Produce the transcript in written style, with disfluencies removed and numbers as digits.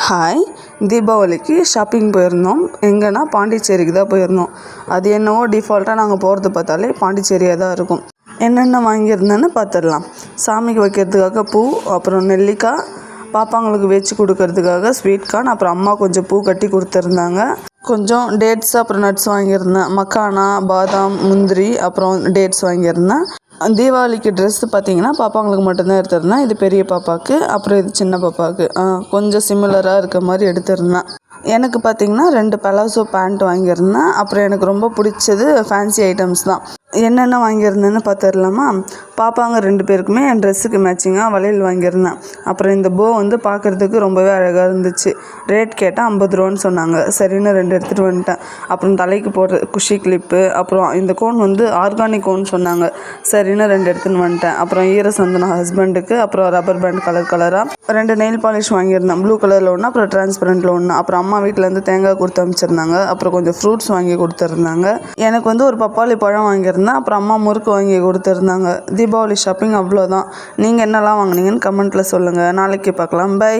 Hi. தீபாவளிக்கு shopping போயிருந்தோம். எங்கன்னா பாண்டிச்சேரிக்கு தான் போயிருந்தோம். அது என்னவோ டிஃபால்ட்டாக நாங்கள் போகிறது பார்த்தாலே பாண்டிச்சேரியாக தான் இருக்கும். என்னென்ன வாங்கியிருந்தேன்னு பார்த்துடலாம். சாமிக்கு வைக்கிறதுக்காக பூ, அப்புறம் நெல்லிக்காய், பாப்பாங்களுக்கு வச்சு கொடுக்கறதுக்காக ஸ்வீட் கார்ன், அப்புறம் அம்மா கொஞ்சம் பூ கட்டி கொடுத்துருந்தாங்க. கொஞ்சம் டேட்ஸ் அப்புறம் நட்ஸ் வாங்கியிருந்தேன். மக்கானா, பாதாம், முந்திரி, அப்புறம் டேட்ஸ் வாங்கியிருந்தேன். தீபாவளிக்கு ட்ரெஸ்ஸு பார்த்திங்கன்னா பாப்பாங்களுக்கு மட்டும்தான் எடுத்திருந்தேன். இது பெரிய பாப்பாவுக்கு, அப்புறம் இது சின்ன பாப்பாவுக்கு கொஞ்சம் சிமிலராக இருக்க மாதிரி எடுத்திருந்தேன். எனக்கு பார்த்திங்கன்னா 2 பலாசோ பேண்ட் வாங்கியிருந்தேன். அப்புறம் எனக்கு ரொம்ப பிடிச்சது ஃபேன்சி ஐட்டம்ஸ் தான். என்னென்ன வாங்கியிருந்தேன்னு பார்த்துடலாமா? பாப்பாங்க 2 பேருக்குமே என் ட்ரெஸ்ஸுக்கு மேட்சிங்காக வளையல் வாங்கியிருந்தேன். அப்புறம் இந்த போ பார்க்குறதுக்கு ரொம்பவே அழகாக இருந்துச்சு. ரேட் கேட்டால் 50 ரூபான்னு சொன்னாங்க. சரின்னு 2 எடுத்துகிட்டு வந்துட்டேன். அப்புறம் தலைக்கு போடுற குஷி கிளிப்பு, அப்புறம் இந்த கோன் ஆர்கானிக் கோன் சொன்னாங்க. சரின்னு 2 எடுத்துன்னு வந்துட்டேன். அப்புறம் ஈரசந்தனம் ஹஸ்பண்டுக்கு, அப்புறம் ரப்பர் பேண்ட் கலராக 2 நெயில் பாலிஷ் வாங்கியிருந்தேன். ப்ளூ கலரில் ஒன்று, அப்புறம் டிரான்ஸ்பரண்ட்டில் ஒன்று. அப்புறம் அம்மா வீட்டிலேருந்து தேங்காய் கொடுத்து அனுப்பிச்சிருந்தாங்க. அப்புறம் கொஞ்சம் ஃப்ரூட்ஸ் வாங்கி கொடுத்துருந்தாங்க. எனக்கு ஒரு பப்பாளி பழம் வாங்கியிருந்தேன். அப்புறம் அம்மா முறுக்கு வாங்கி கொடுத்துருந்தாங்க. தீபாவளி ஷாப்பிங் அவ்வளோதான். நீங்கள் என்னெல்லாம் வாங்கினீங்கன்னு கமெண்ட்டில் சொல்லுங்கள். நாளைக்கு பார்க்கலாம். பை.